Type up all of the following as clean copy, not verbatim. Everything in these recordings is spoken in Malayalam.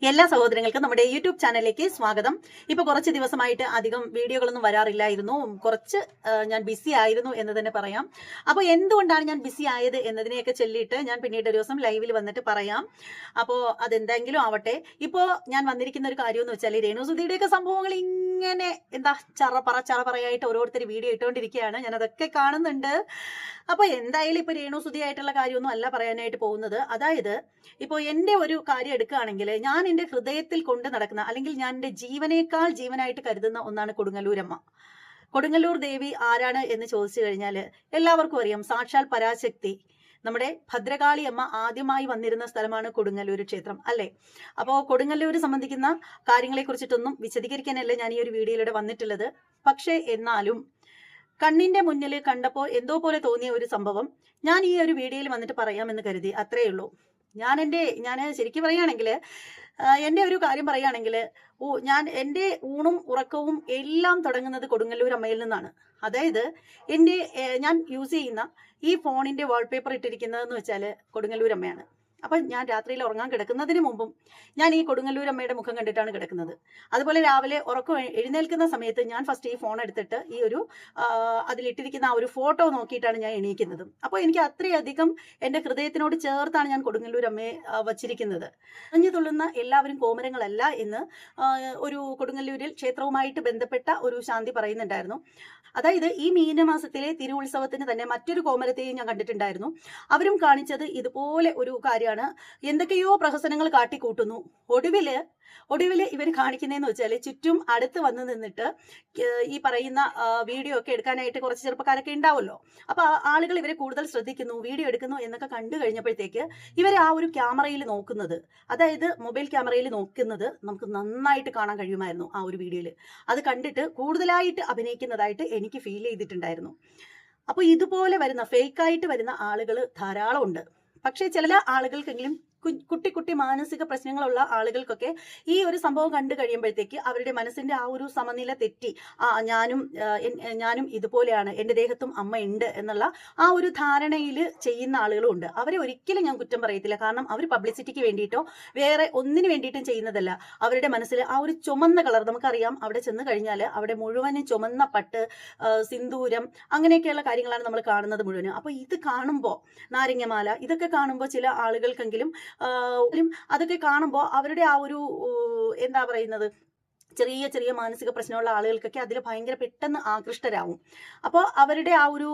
എല്ലാ സഹോദരങ്ങൾക്കും നമ്മുടെ യൂട്യൂബ് ചാനലിലേക്ക് സ്വാഗതം. ഇപ്പൊ കുറച്ച് ദിവസമായിട്ട് അധികം വീഡിയോകളൊന്നും വരാറില്ലായിരുന്നു. കുറച്ച് ഞാൻ ബിസി ആയിരുന്നു എന്ന് തന്നെ പറയാം. അപ്പോൾ എന്തുകൊണ്ടാണ് ഞാൻ ബിസി ആയത് എന്നതിനെയൊക്കെ ചൊല്ലിയിട്ട് ഞാൻ പിന്നീട് ഒരു ദിവസം ലൈവിൽ വന്നിട്ട് പറയാം. അപ്പോൾ അതെന്തെങ്കിലും ആവട്ടെ. ഇപ്പോൾ ഞാൻ വന്നിരിക്കുന്ന ഒരു കാര്യം എന്ന് വെച്ചാൽ രേണുസുധിയുടെയൊക്കെ സംഭവങ്ങൾ ഇങ്ങനെ എന്താ ചറപറയായിട്ട് ഓരോരുത്തർ വീഡിയോ ഇട്ടുകൊണ്ടിരിക്കുകയാണ്. ഞാൻ അതൊക്കെ കാണുന്നുണ്ട്. അപ്പോൾ എന്തായാലും ഇപ്പൊ രേണുസുധിയായിട്ടുള്ള കാര്യമൊന്നും അല്ല പറയാനായിട്ട് പോകുന്നത്. അതായത് ഇപ്പോൾ എൻ്റെ ഒരു കാര്യം എടുക്കുകയാണെങ്കിൽ ഞാൻ എൻ്റെ ഹൃദയത്തിൽ കൊണ്ട് നടക്കുന്ന അല്ലെങ്കിൽ ഞാൻ എൻ്റെ ജീവനേക്കാൾ ജീവനായിട്ട് കരുതുന്ന ഒന്നാണ് കൊടുങ്ങല്ലൂരമ്മ. കൊടുങ്ങല്ലൂർ ദേവി ആരാണ് എന്ന് ചോദിച്ചു കഴിഞ്ഞാൽ എല്ലാവർക്കും അറിയാം. സാക്ഷാൽ പരാശക്തി നമ്മുടെ ഭദ്രകാളി അമ്മ ആദ്യമായി വന്നിരുന്ന സ്ഥലമാണ് കൊടുങ്ങല്ലൂർ ക്ഷേത്രം അല്ലേ. അപ്പോൾ കൊടുങ്ങല്ലൂർ സംബന്ധിക്കുന്ന കാര്യങ്ങളെ കുറിച്ചിട്ടൊന്നും വിശദീകരിക്കാനല്ല ഞാൻ ഈ ഒരു വീഡിയോയിലൂടെ വന്നിട്ടുള്ളത്. പക്ഷേ എന്നാലും കണ്ണിന്റെ മുന്നിൽ കണ്ടപ്പോൾ എന്തോ പോലെ തോന്നിയ ഒരു സംഭവം ഞാൻ ഈ ഒരു വീഡിയോയിൽ വന്നിട്ട് പറയാമെന്ന് കരുതി. അത്രയേ ഉള്ളൂ. ഞാൻ ശരിക്കും പറയുകയാണെങ്കിൽ എൻ്റെ ഒരു കാര്യം പറയുകയാണെങ്കിൽ എൻ്റെ ഊണും ഉറക്കവും എല്ലാം തുടങ്ങുന്നത് കൊടുങ്ങല്ലൂർ അമ്മയിൽ നിന്നാണ്. അതായത് ഞാൻ യൂസ് ചെയ്യുന്ന ഈ ഫോണിന്റെ വാൾപേപ്പർ ഇട്ടിരിക്കുന്നതെന്ന് വെച്ചാൽ കൊടുങ്ങല്ലൂർ അമ്മയാണ്. അപ്പം ഞാൻ രാത്രിയിൽ ഉറങ്ങാൻ കിടക്കുന്നതിന് മുമ്പും ഞാൻ ഈ കൊടുങ്ങല്ലൂർ അമ്മയുടെ മുഖം കണ്ടിട്ടാണ് കിടക്കുന്നത്. അതുപോലെ രാവിലെ ഉറക്കം എഴുന്നേൽക്കുന്ന സമയത്ത് ഞാൻ ഫസ്റ്റ് ഈ ഫോൺ എടുത്തിട്ട് ഈ ഒരു അതിലിട്ടിരിക്കുന്ന ആ ഒരു ഫോട്ടോ നോക്കിയിട്ടാണ് ഞാൻ എണീക്കുന്നത്. അപ്പോൾ എനിക്ക് അത്രയധികം എൻ്റെ ഹൃദയത്തിനോട് ചേർത്താണ് ഞാൻ കൊടുങ്ങല്ലൂർ അമ്മയെ വച്ചിരിക്കുന്നത്. അഞ്ഞു തുള്ളുന്ന എല്ലാവരും കോമരങ്ങളല്ല എന്ന് ഒരു കൊടുങ്ങല്ലൂരിൽ ക്ഷേത്രവുമായിട്ട് ബന്ധപ്പെട്ട ഒരു ശാന്തി പറയുന്നുണ്ടായിരുന്നു. അതായത് ഈ മീനമാസത്തിലെ തിരുവുത്സവത്തിന് തന്നെ മറ്റൊരു കോമരത്തെയും ഞാൻ കണ്ടിട്ടുണ്ടായിരുന്നു. അവരും കാണിച്ചത് ഇതുപോലെ ഒരു കാര്യമാണ്. എന്തൊക്കെയോ പ്രഹസനങ്ങൾ കാട്ടിക്കൂട്ടുന്നു. ഒടുവില് ഇവർ കാണിക്കുന്നതെന്ന് വെച്ചാൽ ചുറ്റും അടുത്ത് വന്ന് നിന്നിട്ട് ഈ പറയുന്ന വീഡിയോ ഒക്കെ എടുക്കാനായിട്ട് കുറച്ച് ചെറുപ്പക്കാരൊക്കെ ഉണ്ടാവുമല്ലോ. അപ്പൊ ആളുകൾ ഇവരെ കൂടുതൽ ശ്രദ്ധിക്കുന്നു, വീഡിയോ എടുക്കുന്നു എന്നൊക്കെ കണ്ടു കഴിഞ്ഞപ്പോഴത്തേക്ക് ഇവരെ ആ ഒരു ക്യാമറയിൽ നോക്കുന്നത്, അതായത് മൊബൈൽ ക്യാമറയിൽ നോക്കുന്നത് നമുക്ക് നന്നായിട്ട് കാണാൻ കഴിയുമായിരുന്നു ആ ഒരു വീഡിയോയിൽ. അത് കണ്ടിട്ട് കൂടുതലായിട്ട് അഭിനയിക്കുന്നതായിട്ട് എനിക്ക് ഫീൽ ചെയ്തിട്ടുണ്ടായിരുന്നു. അപ്പോൾ ഇതുപോലെ വരുന്ന ഫേക്കായിട്ട് വരുന്ന ആളുകൾ ധാരാളം ഉണ്ട്. പക്ഷേ ചില ആളുകൾക്കെങ്കിലും കുട്ടി മാനസിക പ്രശ്നങ്ങളുള്ള ആളുകൾക്കൊക്കെ ഈ ഒരു സംഭവം കണ്ടു കഴിയുമ്പോഴത്തേക്ക് അവരുടെ മനസ്സിന്റെ ആ ഒരു സമനില തെറ്റി ഞാനും ഇതുപോലെയാണ്, എൻ്റെ ദേഹത്തും അമ്മ ഉണ്ട് എന്നുള്ള ആ ഒരു ധാരണയിൽ ചെയ്യുന്ന ആളുകളും ഉണ്ട്. അവരെ ഒരിക്കലും ഞാൻ കുറ്റം പറയത്തില്ല. കാരണം അവർ പബ്ലിസിറ്റിക്ക് വേണ്ടിയിട്ടോ വേറെ ഒന്നിനു വേണ്ടിയിട്ടും ചെയ്യുന്നതല്ല. അവരുടെ മനസ്സിൽ ആ ഒരു ചുമന്ന കളർ, നമുക്കറിയാം അവിടെ ചെന്ന് കഴിഞ്ഞാൽ അവിടെ മുഴുവനും ചുമന്ന പട്ട്, സിന്ദൂരം, അങ്ങനെയൊക്കെയുള്ള കാര്യങ്ങളാണ് നമ്മൾ കാണുന്നത് മുഴുവനും. അപ്പോൾ ഇത് കാണുമ്പോൾ നാരങ്ങമാല ഇതൊക്കെ കാണുമ്പോൾ ചില ആളുകൾക്കെങ്കിലും അതൊക്കെ കാണുമ്പോൾ അവരുടെ ആ ഒരു എന്താ പറയുന്നത് ചെറിയ മാനസിക പ്രശ്നമുള്ള ആളുകൾക്കൊക്കെ അതിൽ ഭയങ്കര പെട്ടെന്ന് ആകൃഷ്ടരാകും. അപ്പോൾ അവരുടെ ആ ഒരു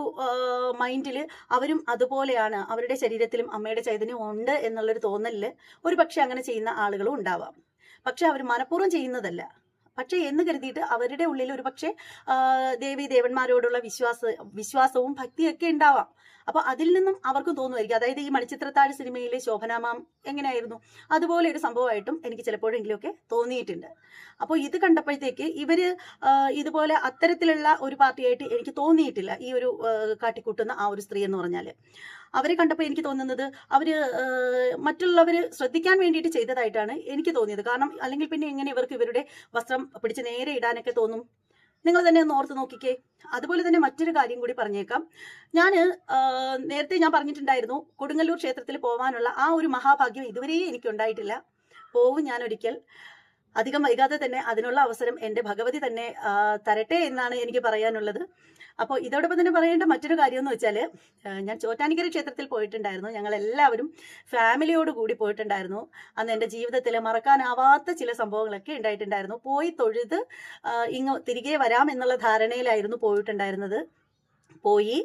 മൈൻഡിൽ അവരും അതുപോലെയാണ്, അവരുടെ ശരീരത്തിലും അമ്മയുടെ ചൈതന്യം ഉണ്ട് എന്നുള്ളൊരു തോന്നലില് ഒരു പക്ഷെ അങ്ങനെ ചെയ്യുന്ന ആളുകളും ഉണ്ടാവാം. പക്ഷെ അവർ മനഃപൂർവ്വം ചെയ്യുന്നതല്ല. പക്ഷെ എന്ന് കരുതിയിട്ട് അവരുടെ ഉള്ളിൽ ഒരു പക്ഷേ ദേവി ദേവന്മാരോടുള്ള വിശ്വാസവും ഭക്തിയൊക്കെ ഉണ്ടാവാം. അപ്പൊ അതിൽ നിന്നും അവർക്കും തോന്നുമായിരിക്കും. അതായത് ഈ മണിച്ചിത്രത്താഴ് സിനിമയിലെ ശോഭനാമാം എങ്ങനെയായിരുന്നു, അതുപോലെ ഒരു സംഭവമായിട്ടും എനിക്ക് ചിലപ്പോഴെങ്കിലുമൊക്കെ തോന്നിയിട്ടുണ്ട്. അപ്പോൾ ഇത് കണ്ടപ്പോഴത്തേക്ക് ഇവര് ഇതുപോലെ അത്തരത്തിലുള്ള ഒരു പാർട്ടിയായിട്ട് എനിക്ക് തോന്നിയിട്ടില്ല ഈ ഒരു കാട്ടിക്കൂട്ടുന്ന ആ ഒരു സ്ത്രീ എന്ന് പറഞ്ഞാൽ. അവരെ കണ്ടപ്പോൾ എനിക്ക് തോന്നുന്നത് അവര് മറ്റുള്ളവര് ശ്രദ്ധിക്കാൻ വേണ്ടിയിട്ട് ചെയ്തതായിട്ടാണ് എനിക്ക് തോന്നിയത്. കാരണം അല്ലെങ്കിൽ പിന്നെ എങ്ങനെ ഇവർക്ക് ഇവരുടെ വസ്ത്രം പിടിച്ച് നേരെ ഇടാനൊക്കെ തോന്നും? നിങ്ങൾ തന്നെ ഒന്ന് ഓർത്ത് നോക്കിക്കേ. അതുപോലെ തന്നെ മറ്റൊരു കാര്യം കൂടി പറഞ്ഞേക്കാം. നേരത്തെ ഞാൻ പറഞ്ഞിട്ടുണ്ടായിരുന്നു, കൊടുങ്ങല്ലൂർ ക്ഷേത്രത്തിൽ പോകാനുള്ള ആ ഒരു മഹാഭാഗ്യം ഇതുവരെ എനിക്ക് ഉണ്ടായിട്ടില്ല. പോവും ഞാൻ ഒരിക്കൽ. അധികം വൈകാതെ തന്നെ അതിനുള്ള അവസരം എൻ്റെ ഭഗവതി തന്നെ തരട്ടെ എന്നാണ് എനിക്ക് പറയാനുള്ളത്. അപ്പോൾ ഇതോടൊപ്പം തന്നെ പറയേണ്ട മറ്റൊരു കാര്യം എന്ന് വെച്ചാൽ, ഞാൻ ചോറ്റാനിക്കര ക്ഷേത്രത്തിൽ പോയിട്ടുണ്ടായിരുന്നു. ഞങ്ങൾ എല്ലാവരും ഫാമിലിയോട് കൂടി പോയിട്ടുണ്ടായിരുന്നു. അന്ന് എൻ്റെ ജീവിതത്തിൽ മറക്കാനാവാത്ത ചില സംഭവങ്ങളൊക്കെ ഉണ്ടായിട്ടുണ്ടായിരുന്നു. പോയി തൊഴുത് തിരികെ വരാം എന്നുള്ള ധാരണയിലായിരുന്നു പോയിട്ടുണ്ടായിരുന്നത്. പോയി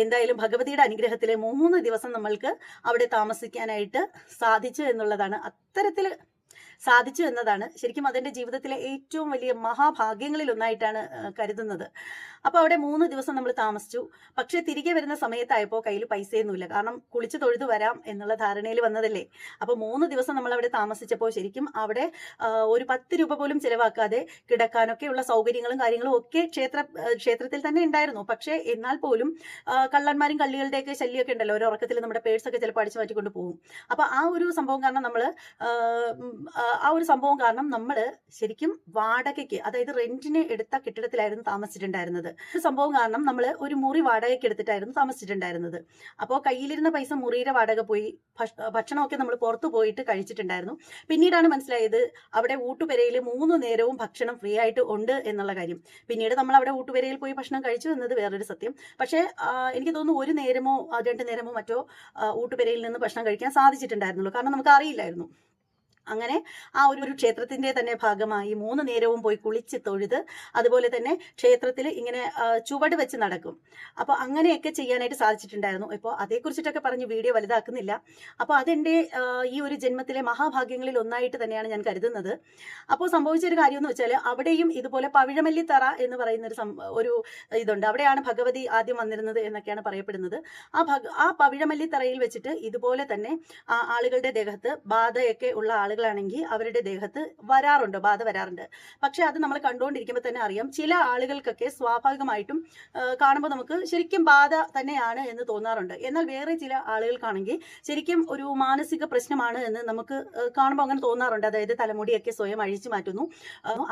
എന്തായാലും ഭഗവതിയുടെ അനുഗ്രഹത്തിൽ 3 ദിവസം നമ്മൾക്ക് അവിടെ താമസിക്കാനായിട്ട് സാധിച്ചു എന്നുള്ളതാണ്. സാധിച്ചു എന്നതാണ് ശരിക്കും അതെൻ്റെ ജീവിതത്തിലെ ഏറ്റവും വലിയ മഹാഭാഗ്യങ്ങളിൽ ഒന്നായിട്ടാണ് കരുതുന്നത്. അപ്പോൾ അവിടെ 3 ദിവസം നമ്മൾ താമസിച്ചു. പക്ഷെ തിരികെ വരുന്ന സമയത്തായപ്പോൾ കയ്യിൽ പൈസയൊന്നുമില്ല. കാരണം കുളിച്ച് തൊഴുതു വരാം എന്നുള്ള ധാരണയിൽ വന്നതല്ലേ. അപ്പോൾ 3 ദിവസം നമ്മൾ അവിടെ താമസിച്ചപ്പോൾ ശരിക്കും അവിടെ ഒരു 10 രൂപ പോലും ചിലവാക്കാതെ കിടക്കാനൊക്കെയുള്ള സൗകര്യങ്ങളും കാര്യങ്ങളും ഒക്കെ ക്ഷേത്രത്തിൽ തന്നെ ഉണ്ടായിരുന്നു. പക്ഷേ എന്നാൽ പോലും കള്ളന്മാരും കള്ളികളുടെയൊക്കെ ശല്യമൊക്കെ ഉണ്ടല്ലോ. ഒരു ഉറക്കത്തിൽ നമ്മുടെ പേഴ്സൊക്കെ ചിലപ്പോൾ അടിച്ചു മാറ്റിക്കൊണ്ട് പോകും. അപ്പോൾ ആ ഒരു സംഭവം കാരണം നമ്മൾ ആ ഒരു സംഭവം കാരണം നമ്മൾ ശരിക്കും വാടകയ്ക്ക്, അതായത് റെന്റിന് എടുത്ത കെട്ടിടത്തിലായിരുന്നു താമസിച്ചിട്ടുണ്ടായിരുന്നത്. സംഭവം കാരണം നമ്മൾ ഒരു മുറി വാടകയ്ക്ക് എടുത്തിട്ടായിരുന്നു താമസിച്ചിട്ടുണ്ടായിരുന്നത്. അപ്പോൾ കയ്യിലിരുന്ന പൈസ മുറിയുടെ വാടക പോയി, ഭക്ഷണമൊക്കെ നമ്മൾ പുറത്തു പോയിട്ട് കഴിച്ചിട്ടുണ്ടായിരുന്നു. പിന്നീടാണ് മനസ്സിലായത് അവിടെ ഊട്ടുപെരയിൽ 3 നേരവും ഭക്ഷണം ഫ്രീ ആയിട്ട് ഉണ്ട് എന്നുള്ള കാര്യം. പിന്നീട് നമ്മൾ അവിടെ ഊട്ടുപെരയിൽ പോയി ഭക്ഷണം കഴിച്ചു എന്നത് വേറൊരു സത്യം. പക്ഷേ എനിക്ക് തോന്നുന്നു 1 നേരമോ 2 നേരമോ മറ്റോ ഊട്ടുപെരയിൽ നിന്ന് ഭക്ഷണം കഴിക്കാൻ സാധിച്ചിട്ടുണ്ടായിരുന്നുള്ളൂ. കാരണം നമുക്ക് അറിയില്ലായിരുന്നു. അങ്ങനെ ആ ഒരു ക്ഷേത്രത്തിന്റെ തന്നെ ഭാഗമായി 3 നേരവും പോയി കുളിച്ച് തൊഴുത്, അതുപോലെ തന്നെ ക്ഷേത്രത്തിൽ ഇങ്ങനെ ചുവട് വെച്ച് നടക്കും. അപ്പോൾ അങ്ങനെയൊക്കെ ചെയ്യാനായിട്ട് സാധിച്ചിട്ടുണ്ടായിരുന്നു. ഇപ്പോൾ അതേക്കുറിച്ചിട്ടൊക്കെ പറഞ്ഞ് വീഡിയോ വലുതാക്കുന്നില്ല. അപ്പോൾ അതെൻ്റെ ഈ ഒരു ജന്മത്തിലെ മഹാഭാഗ്യങ്ങളിൽ ഒന്നായിട്ട് തന്നെയാണ് ഞാൻ കരുതുന്നത്. അപ്പോൾ സംഭവിച്ചൊരു കാര്യം എന്ന് വെച്ചാൽ അവിടെയും ഇതുപോലെ പവിഴമല്ലിത്തറ എന്ന് പറയുന്ന ഒരു ഇതുണ്ട്. അവിടെയാണ് ഭഗവതി ആദ്യം വന്നിരുന്നത് എന്നൊക്കെയാണ് പറയപ്പെടുന്നത്. ആ പവിഴമല്ലിത്തറയിൽ വെച്ചിട്ട് ഇതുപോലെ തന്നെ ആളുകളുടെ ദേഹത്ത് ബാധയൊക്കെ ഉള്ള ആളുകളാണെങ്കിൽ അവരുടെ ദേഹത്ത് ബാധ വരാറുണ്ട്. പക്ഷെ അത് നമ്മൾ കണ്ടുകൊണ്ടിരിക്കുമ്പോൾ തന്നെ അറിയാം, ചില ആളുകൾക്കൊക്കെ സ്വാഭാവികമായിട്ടും കാണുമ്പോൾ നമുക്ക് ശരിക്കും ബാധ തന്നെയാണ് എന്ന് തോന്നാറുണ്ട്. എന്നാൽ വേറെ ചില ആളുകൾക്കാണെങ്കിൽ ശരിക്കും ഒരു മാനസിക പ്രശ്നമാണ് എന്ന് നമുക്ക് കാണുമ്പോൾ അങ്ങനെ തോന്നാറുണ്ട്. അതായത് തലമുടിയൊക്കെ സ്വയം അഴിച്ചു മാറ്റുന്നു,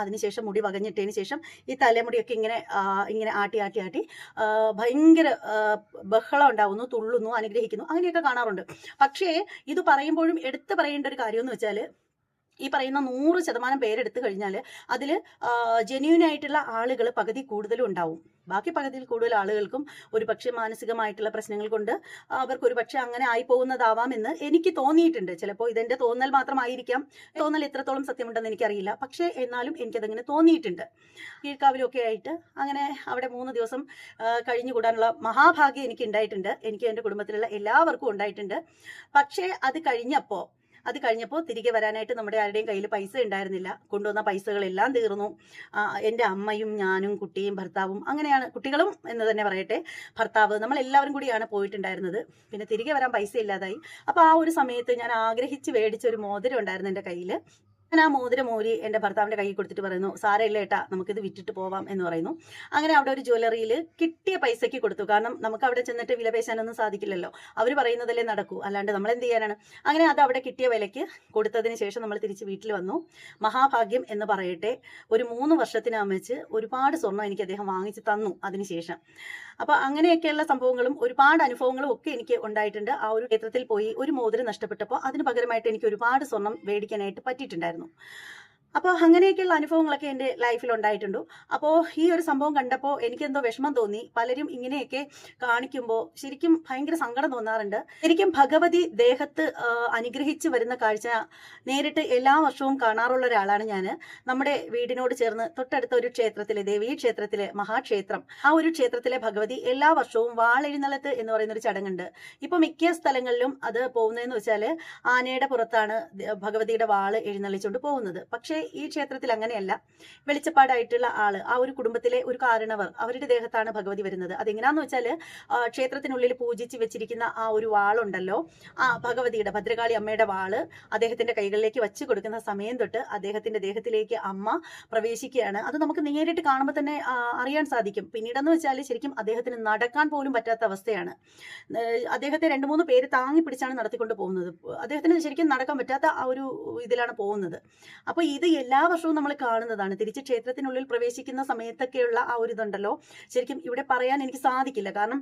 അതിനുശേഷം മുടി വകഞ്ഞിട്ടതിന് ശേഷം ഈ തലമുടിയൊക്കെ ഇങ്ങനെ ആട്ടി ഭയങ്കര ബഹളം ഉണ്ടാവുന്നു, തുള്ളുന്നു, അനുഗ്രഹിക്കുന്നു, അങ്ങനെയൊക്കെ കാണാറുണ്ട്. പക്ഷേ ഇത് പറയുമ്പോഴും എടുത്തു പറയേണ്ട ഒരു കാര്യം എന്ന് വെച്ചാൽ, ഈ പറയുന്ന 100% പേരെടുത്തു കഴിഞ്ഞാൽ അതിൽ ജെന്യൂൻ ആയിട്ടുള്ള ആളുകൾ പകുതി കൂടുതലും ഉണ്ടാവും. ബാക്കി പകുതിയിൽ കൂടുതൽ ആളുകൾക്കും ഒരു പക്ഷേ മാനസികമായിട്ടുള്ള പ്രശ്നങ്ങൾ കൊണ്ട് അവർക്ക് ഒരു പക്ഷേ അങ്ങനെ ആയി പോകുന്നതാവാമെന്ന് എനിക്ക് തോന്നിയിട്ടുണ്ട്. ചിലപ്പോൾ ഇതെന്റെ തോന്നൽ മാത്രമായിരിക്കാം. തോന്നൽ എത്രത്തോളം സത്യമുണ്ടെന്ന് എനിക്കറിയില്ല. പക്ഷേ എന്നാലും എനിക്കതങ്ങനെ തോന്നിയിട്ടുണ്ട്. കീഴ്ക്കാവിലൊക്കെ ആയിട്ട് അങ്ങനെ അവിടെ 3 ദിവസം കഴിഞ്ഞുകൂടാനുള്ള മഹാഭാഗ്യം എനിക്ക് ഉണ്ടായിട്ടുണ്ട്. എനിക്ക് എൻ്റെ കുടുംബത്തിലുള്ള എല്ലാവർക്കും ഉണ്ടായിട്ടുണ്ട്. പക്ഷേ അത് കഴിഞ്ഞപ്പോൾ തിരികെ വരാനായിട്ട് നമ്മുടെ ആരുടെയും കയ്യിൽ പൈസ ഉണ്ടായിരുന്നില്ല. കൊണ്ടുവന്ന പൈസകളെല്ലാം തീർന്നു. എൻ്റെ അമ്മയും ഞാനും കുട്ടിയും ഭർത്താവും, അങ്ങനെയാണ്, കുട്ടികളും എന്ന് തന്നെ പറയട്ടെ, ഭർത്താവ്, നമ്മളെല്ലാവരും കൂടിയാണ് പോയിട്ടുണ്ടായിരുന്നത്. പിന്നെ തിരികെ വരാൻ പൈസ ഇല്ലാതായി. അപ്പോൾ ആ ഒരു സമയത്ത് ഞാൻ ആഗ്രഹിച്ച് മേടിച്ച ഒരു മോതിരം ഉണ്ടായിരുന്നു എൻ്റെ കയ്യിൽ. ഞാൻ ആ മോതിരം മോരി എൻ്റെ ഭർത്താവിൻ്റെ കൈ കൊടുത്തിട്ട് പറയുന്നു, സാരമില്ല ഏട്ടാ, നമുക്കിത് വിറ്റിട്ട് പോവാം എന്ന് പറയുന്നു. അങ്ങനെ അവിടെ ഒരു ജ്വല്ലറിയിൽ കിട്ടിയ പൈസയ്ക്ക് കൊടുത്തു. കാരണം നമുക്ക് അവിടെ ചെന്നിട്ട് വില പേശാനൊന്നും സാധിക്കില്ലല്ലോ. അവർ പറയുന്നതല്ലേ നടക്കൂ, അല്ലാണ്ട് നമ്മൾ എന്ത് ചെയ്യാനാണ്. അങ്ങനെ അത് അവിടെ കിട്ടിയ വിലയ്ക്ക് കൊടുത്തതിന് ശേഷം നമ്മൾ തിരിച്ച് വീട്ടിൽ വന്നു. മഹാഭാഗ്യം എന്ന് പറയട്ടെ, ഒരു 3 വർഷത്തിനകം വെച്ച് ഒരുപാട് സ്വർണ്ണം എനിക്ക് അദ്ദേഹം വാങ്ങിച്ച് തന്നു അതിനുശേഷം. അപ്പോൾ അങ്ങനെയൊക്കെയുള്ള സംഭവങ്ങളും ഒരുപാട് അനുഭവങ്ങളും ഒക്കെ എനിക്ക് ഉണ്ടായിട്ടുണ്ട്. ആ ഒരു ക്ഷേത്രത്തിൽ പോയി ഒരു മോതിരം നഷ്ടപ്പെട്ടപ്പോൾ അതിന് പകരമായിട്ട് എനിക്ക് ഒരുപാട് സ്വർണം മേടിക്കാനായിട്ട് പറ്റിയിട്ടുണ്ടായിരുന്നു. അപ്പോൾ അങ്ങനെയൊക്കെയുള്ള അനുഭവങ്ങളൊക്കെ എൻ്റെ ലൈഫിൽ ഉണ്ടായിട്ടുണ്ട്. അപ്പോൾ ഈ ഒരു സംഭവം കണ്ടപ്പോൾ എനിക്കെന്തോ വിഷമം തോന്നി. പലരും ഇങ്ങനെയൊക്കെ കാണിക്കുമ്പോൾ ശരിക്കും ഭയങ്കര സങ്കടം തോന്നാറുണ്ട്. ശരിക്കും ഭഗവതി ദേഹത്ത് അനുഗ്രഹിച്ച് വരുന്ന കാഴ്ച നേരിട്ട് എല്ലാ വർഷവും കാണാറുള്ള ഒരാളാണ് ഞാൻ. നമ്മുടെ വീടിനോട് ചേർന്ന് തൊട്ടടുത്ത ഒരു ക്ഷേത്രത്തിലെ, ദേവീ ക്ഷേത്രത്തിലെ മഹാക്ഷേത്രം, ആ ഒരു ക്ഷേത്രത്തിലെ ഭഗവതി എല്ലാ വർഷവും വാളെഴുന്നള്ളത്ത് എന്ന് പറയുന്നൊരു ചടങ്ങുണ്ട്. ഇപ്പോൾ മിക്ക സ്ഥലങ്ങളിലും അത് പോകുന്നതെന്ന് വെച്ചാൽ ആനയുടെ പുറത്താണ് ഭഗവതിയുടെ വാള് എഴുന്നള്ളിച്ചുകൊണ്ട് പോകുന്നത്. പക്ഷേ ഈ ക്ഷേത്രത്തിൽ അങ്ങനെയല്ല. വെളിച്ചപ്പാടായിട്ടുള്ള ആള്, ആ ഒരു കുടുംബത്തിലെ ഒരു കാരണവർ, അവരുടെ ദേഹത്താണ് ഭഗവതി വരുന്നത്. അതെങ്ങനെയാന്ന് വെച്ചാൽ ക്ഷേത്രത്തിനുള്ളിൽ പൂജിച്ച് വെച്ചിരിക്കുന്ന ആ ഒരു വാളുണ്ടല്ലോ, ആ ഭഗവതിയുടെ, ഭദ്രകാളി അമ്മയുടെ വാള് അദ്ദേഹത്തിന്റെ കൈകളിലേക്ക് വച്ച് കൊടുക്കുന്ന സമയം തൊട്ട് അദ്ദേഹത്തിന്റെ ദേഹത്തിലേക്ക് അമ്മ പ്രവേശിക്കുകയാണ്. അത് നമുക്ക് നേരിട്ട് കാണുമ്പോൾ തന്നെ അറിയാൻ സാധിക്കും. പിന്നീടെന്ന് വെച്ചാൽ ശരിക്കും അദ്ദേഹത്തിന് നടക്കാൻ പോലും പറ്റാത്ത അവസ്ഥയാണ്. അദ്ദേഹത്തെ 2-3 പേര് താങ്ങി പിടിച്ചാണ് നടത്തിക്കൊണ്ട് പോകുന്നത്. അദ്ദേഹത്തിന് ശരിക്കും നടക്കാൻ പറ്റാത്ത ആ ഒരു ഇതിലാണ് പോകുന്നത്. അപ്പോൾ ഇത് എല്ലാ വർഷവും നമ്മൾ കാണുന്നതാണ്. തിരിച്ച് ക്ഷേത്രത്തിനുള്ളിൽ പ്രവേശിക്കുന്ന സമയത്തൊക്കെയുള്ള ആ ഒരു ഇതുണ്ടല്ലോ, ശരിക്കും ഇവിടെ പറയാൻ എനിക്ക് സാധിക്കില്ല. കാരണം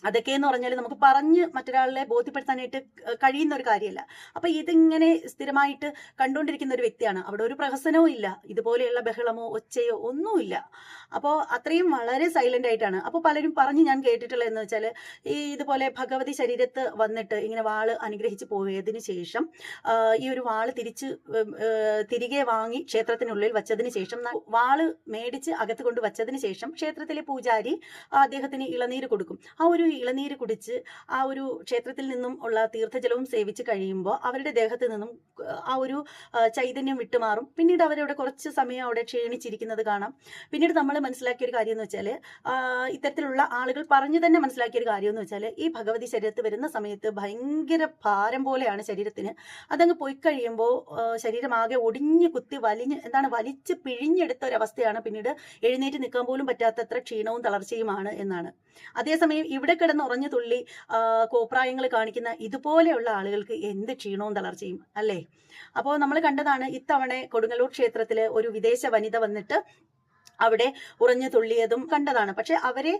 അതൊക്കെ എന്ന് പറഞ്ഞാൽ നമുക്ക് പറഞ്ഞ് മറ്റൊരാളെ ബോധ്യപ്പെടുത്താനായിട്ട് കഴിയുന്ന ഒരു കാര്യമല്ല. അപ്പൊ ഇതിങ്ങനെ സ്ഥിരമായിട്ട് കണ്ടുകൊണ്ടിരിക്കുന്ന ഒരു വ്യക്തിയാണ്. അവിടെ ഒരു പ്രഹസനവും ഇല്ല, ഇതുപോലെയുള്ള ബഹളമോ ഒച്ചയോ ഒന്നുമില്ല. അപ്പോൾ അത്രയും വളരെ സൈലന്റ് ആയിട്ടാണ്. അപ്പോൾ പലരും പറഞ്ഞ് ഞാൻ കേട്ടിട്ടുള്ളത് എന്ന് വെച്ചാൽ, ഈ ഇതുപോലെ ഭഗവതി ശരീരത്ത് വന്നിട്ട് ഇങ്ങനെ വാള് അനുഗ്രഹിച്ച് പോയതിനു ശേഷം ഈ ഒരു വാള് തിരികെ വാങ്ങി ക്ഷേത്രത്തിനുള്ളിൽ വച്ചതിന് ശേഷം, വാള് മേടിച്ച് അകത്ത് കൊണ്ട് വച്ചതിന് ശേഷം ക്ഷേത്രത്തിലെ പൂജാരി അദ്ദേഹത്തിന് ഇളനീര് കൊടുക്കും. ആ ഒരു ഇളനീര് കുടിച്ച് ആ ഒരു ക്ഷേത്രത്തിൽ നിന്നും ഉള്ള തീർത്ഥജലവും സേവിച്ച് കഴിയുമ്പോൾ അവരുടെ ദേഹത്ത് നിന്നും ആ ഒരു ചൈതന്യം വിട്ടുമാറും. പിന്നീട് അവരവിടെ കുറച്ച് സമയം അവിടെ ക്ഷീണിച്ചിരിക്കുന്നത് കാണാം. പിന്നീട് നമ്മൾ മനസ്സിലാക്കിയ ഒരു കാര്യം എന്ന് വെച്ചാൽ, ഇത്തരത്തിലുള്ള ആളുകൾ പറഞ്ഞു തന്നെ മനസ്സിലാക്കിയ ഒരു കാര്യം എന്ന് വെച്ചാൽ, ഈ ഭഗവതി ശരീരത്ത് വരുന്ന സമയത്ത് ഭയങ്കര ഭാരം പോലെയാണ് ശരീരത്തിന്. അതങ്ങ് പോയി കഴിയുമ്പോൾ ശരീരമാകെ ഒടിഞ്ഞ് കുത്തി വലിച്ച് പിഴിഞ്ഞെടുത്ത ഒരവസ്ഥയാണ്. പിന്നീട് എഴുന്നേറ്റ് നിൽക്കാൻ പോലും പറ്റാത്തത്ര ക്ഷീണവും തളർച്ചയുമാണ് എന്നാണ്. അതേസമയം ഇവിടെ കിടന്ന് ഉറഞ്ഞു തുള്ളി കോപ്രായങ്ങൾ കാണിക്കുന്ന ഇതുപോലെയുള്ള ആളുകൾക്ക് എന്ത് ക്ഷീണവും തളർച്ചയും അല്ലേ? അപ്പോൾ നമ്മൾ കണ്ടതാണ് ഇത്തവണ കൊടുങ്ങല്ലൂർ ക്ഷേത്രത്തില് ഒരു വിദേശ വനിത വന്നിട്ട് അവിടെ ഉറഞ്ഞു തുള്ളിയതും കണ്ടതാണ്. പക്ഷെ അവരെ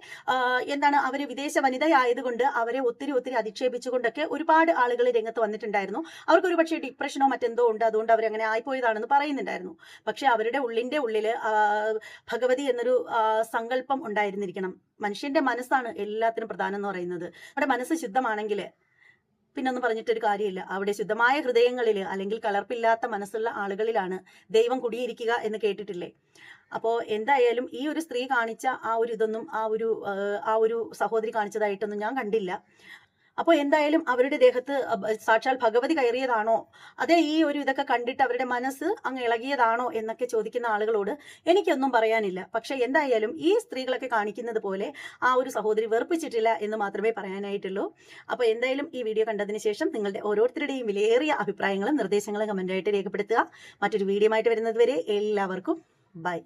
അവര് വിദേശ വനിതയായതുകൊണ്ട് അവരെ ഒത്തിരി അധിക്ഷേപിച്ചുകൊണ്ടൊക്കെ ഒരുപാട് ആളുകൾ രംഗത്ത് വന്നിട്ടുണ്ടായിരുന്നു. അവർക്ക് ഒരു പക്ഷേ ഡിപ്രഷനോ മറ്റെന്തോ ഉണ്ട്, അതുകൊണ്ട് അവരങ്ങനെ ആയിപ്പോയതാണെന്ന് പറയുന്നുണ്ടായിരുന്നു. പക്ഷെ അവരുടെ ഉള്ളില് ഭഗവതി എന്നൊരു സങ്കല്പം ഉണ്ടായിരുന്നിരിക്കണം. മനുഷ്യന്റെ മനസ്സാണ് എല്ലാത്തിനും പ്രധാനം എന്ന് പറയുന്നത്. നമ്മുടെ മനസ്സ് ശുദ്ധമാണെങ്കിൽ പിന്നൊന്നും പറഞ്ഞിട്ടൊരു കാര്യമില്ല. അവിടെ ശുദ്ധമായ ഹൃദയങ്ങളിൽ അല്ലെങ്കിൽ കലർപ്പില്ലാത്ത മനസ്സുള്ള ആളുകളിലാണ് ദൈവം കുടിയിരിക്കുക എന്ന് കേട്ടിട്ടില്ലേ? അപ്പോൾ എന്തായാലും ഈ ഒരു സ്ത്രീ കാണിച്ച ഇതൊന്നും ആ ഒരു സഹോദരി കാണിച്ചതായിട്ടൊന്നും ഞാൻ കണ്ടില്ല. അപ്പോൾ എന്തായാലും അവരുടെ ദേഹത്ത് സാക്ഷാൽ ഭഗവതി കയറിയതാണോ, അതേ ഈ ഇതൊക്കെ കണ്ടിട്ട് അവരുടെ മനസ്സ് അങ്ങ് ഇളകിയതാണോ എന്നൊക്കെ ചോദിക്കുന്ന ആളുകളോട് എനിക്കൊന്നും പറയാനില്ല. പക്ഷെ എന്തായാലും ഈ സ്ത്രീകളൊക്കെ കാണിക്കുന്നത് പോലെ ആ ഒരു സഹോദരി വെറുപ്പിച്ചിട്ടില്ല എന്ന് മാത്രമേ പറയാനായിട്ടുള്ളൂ. അപ്പോൾ എന്തായാലും ഈ വീഡിയോ കണ്ടതിന് ശേഷം നിങ്ങളുടെ ഓരോരുത്തരുടെയും വിലയേറിയ അഭിപ്രായങ്ങളും നിർദ്ദേശങ്ങളും കമന്റായിട്ട് രേഖപ്പെടുത്തുക. മറ്റൊരു വീഡിയോ ആയിട്ട് വരുന്നത് വരെ എല്ലാവർക്കും ബൈ.